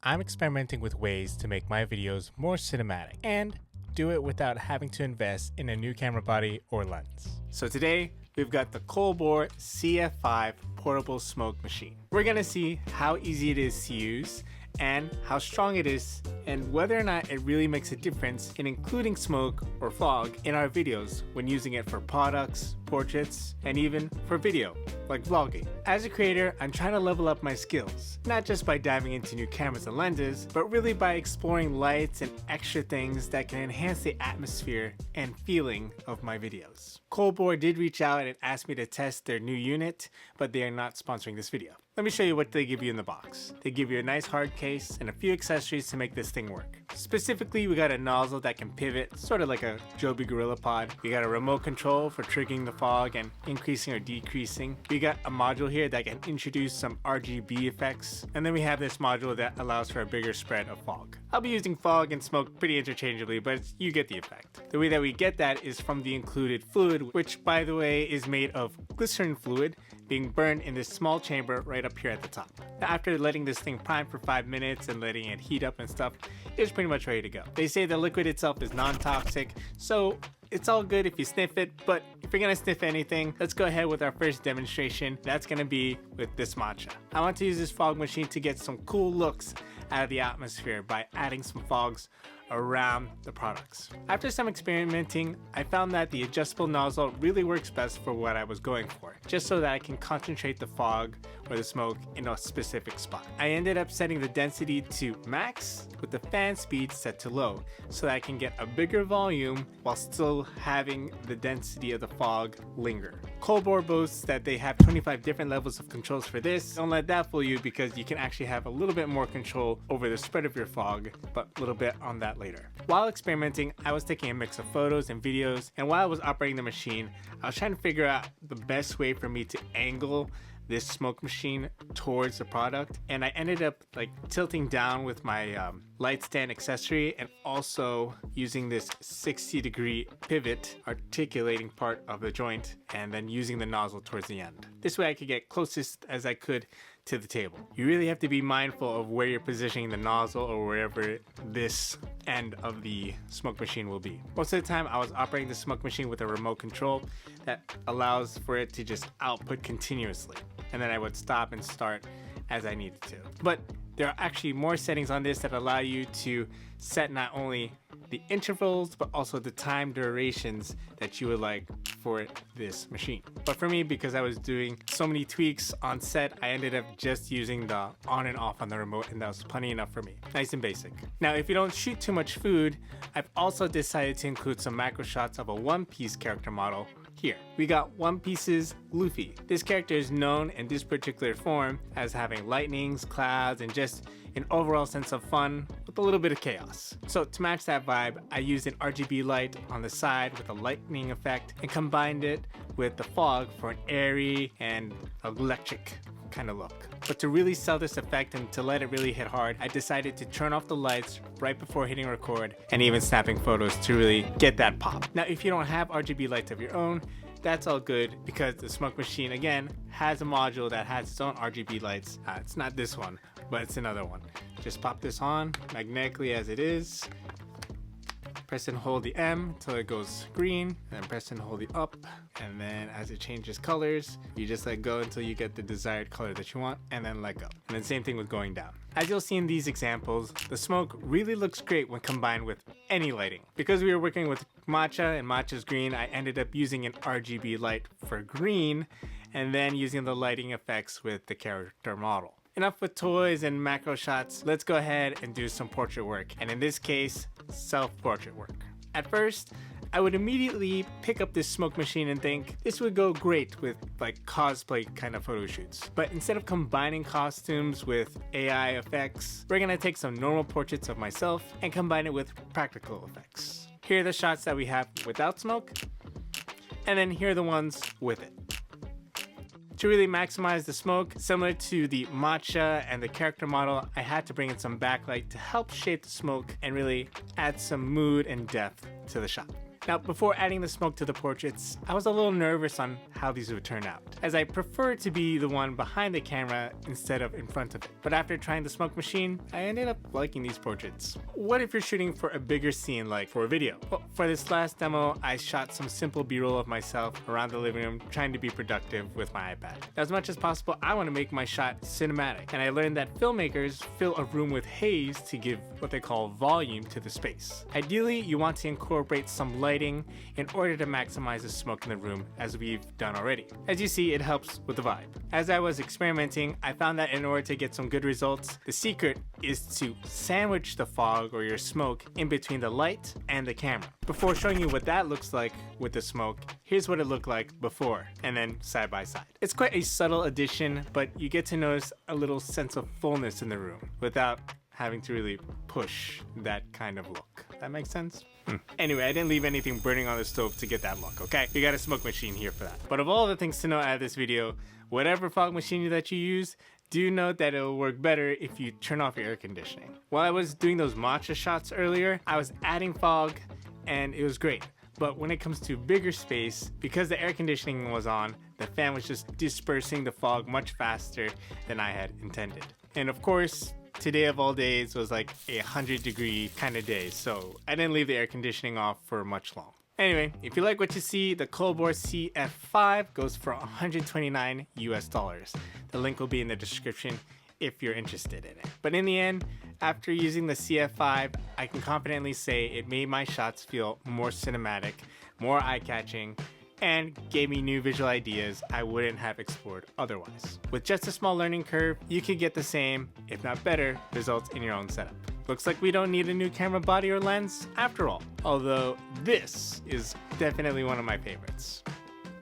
I'm experimenting with ways to make my videos more cinematic and do it without having to invest in a new camera body or lens. So today, we've got the Colbor CF5 portable smoke machine. We're gonna see how easy it is to use and how strong it is, and whether or not it really makes a difference in including smoke or fog in our videos when using it for products, portraits, and even for video, like vlogging. As a creator, I'm trying to level up my skills, not just by diving into new cameras and lenses, but really by exploring lights and extra things that can enhance the atmosphere and feeling of my videos. Colbor did reach out and ask me to test their new unit, but they are not sponsoring this video. Let me show you what they give you in the box. They give you a nice hard case and a few accessories to make this thing work. Specifically, we got a nozzle that can pivot, sort of like a Joby Gorilla Pod. We got a remote control for triggering the fog and increasing or decreasing. We got a module here that can introduce some RGB effects. And then we have this module that allows for a bigger spread of fog. I'll be using fog and smoke pretty interchangeably, but you get the effect. The way that we get that is from the included fluid, which by the way is made of glycerin fluid being burned in this small chamber right up here at the top. Now, after letting this thing prime for 5 minutes and letting it heat up and stuff, it's pretty much ready to go. They say the liquid itself is non-toxic, so it's all good if you sniff it, but if you're gonna sniff anything, let's go ahead with our first demonstration. That's gonna be with this matcha. I want to use this fog machine to get some cool looks out of the atmosphere by adding some fogs around the products. After some experimenting, I found that the adjustable nozzle really works best for what I was going for, just so that I can concentrate the fog or the smoke in a specific spot. I ended up setting the density to max with the fan speed set to low, so that I can get a bigger volume while still having the density of the fog linger. Colbor boasts that they have 25 different levels of controls for this. Don't let that fool you, because you can actually have a little bit more control over the spread of your fog, but a little bit on that later. While experimenting, I was taking a mix of photos and videos, and while I was operating the machine, I was trying to figure out the best way for me to angle this smoke machine towards the product, and I ended up tilting down with my light stand accessory and also using this 60-degree pivot articulating part of the joint, and then using the nozzle towards the end. This way I could get closest as I could to the table. You really have to be mindful of where you're positioning the nozzle or wherever this end of the smoke machine will be. Most of the time I was operating the smoke machine with a remote control that allows for it to just output continuously, and then I would stop and start as I needed to. But there are actually more settings on this that allow you to set not only the intervals but also the time durations that you would like for this machine. But for me, because I was doing so many tweaks on set, I ended up just using the on and off on the remote, and that was plenty enough for me. Nice and basic. Now, if you don't shoot too much food, I've also decided to include some macro shots of a One Piece character model here. We got One Piece's Luffy. This character is known in this particular form as having lightnings, clouds, and just an overall sense of fun with a little bit of chaos. So to match that vibe, I used an RGB light on the side with a lightning effect and combined it with the fog for an airy and electric kind of look. But to really sell this effect and to let it really hit hard, I decided to turn off the lights right before hitting record and even snapping photos to really get that pop. Now, if you don't have RGB lights of your own, that's all good, because the smoke machine again has a module that has its own RGB lights. It's not this one, but it's another one. Just pop this on magnetically as it is. Press and hold the M until it goes green, and then press and hold the up, and then as it changes colors, you just let go until you get the desired color that you want, and then let go. And then same thing with going down. As you'll see in these examples, the smoke really looks great when combined with any lighting. Because we were working with matcha and matcha's green, I ended up using an RGB light for green, and then using the lighting effects with the character model. Enough with toys and macro shots, let's go ahead and do some portrait work, and in this case, self-portrait work. At first, I would immediately pick up this smoke machine and think this would go great with cosplay kind of photo shoots. But instead of combining costumes with AI effects, we're gonna take some normal portraits of myself and combine it with practical effects. Here are the shots that we have without smoke, and then here are the ones with it. To really maximize the smoke, similar to the matcha and the character model, I had to bring in some backlight to help shape the smoke and really add some mood and depth to the shot. Now, before adding the smoke to the portraits, I was a little nervous on how these would turn out, as I prefer to be the one behind the camera instead of in front of it. But after trying the smoke machine, I ended up liking these portraits. What if you're shooting for a bigger scene, like for a video? Well, for this last demo, I shot some simple B-roll of myself around the living room trying to be productive with my iPad. As much as possible, I want to make my shot cinematic, and I learned that filmmakers fill a room with haze to give what they call volume to the space. Ideally, you want to incorporate some lighting in order to maximize the smoke in the room, as we've done already. As you see, it helps with the vibe. As I was experimenting, I found that in order to get some good results, the secret is to sandwich the fog or your smoke in between the light and the camera. Before showing you what that looks like with the smoke, here's what it looked like before and then side by side. It's quite a subtle addition, but you get to notice a little sense of fullness in the room without having to really push that kind of look. That makes sense? Anyway, I didn't leave anything burning on the stove to get that look, okay? You got a smoke machine here for that. But of all the things to know out of this video, whatever fog machine that you use, do note that it'll work better if you turn off your air conditioning. While I was doing those matcha shots earlier, I was adding fog and it was great. But when it comes to bigger space, because the air conditioning was on, the fan was just dispersing the fog much faster than I had intended. And of course, today of all days was like a 100-degree kind of day, so I didn't leave the air conditioning off for much long. Anyway, if you like what you see, the Colbor CF5 goes for $129 US. The link will be in the description if you're interested in it. But in the end, after using the CF5, I can confidently say it made my shots feel more cinematic, more eye-catching, and gave me new visual ideas I wouldn't have explored otherwise. With just a small learning curve, you can get the same, if not better, results in your own setup. Looks like we don't need a new camera body or lens after all, although this is definitely one of my favorites.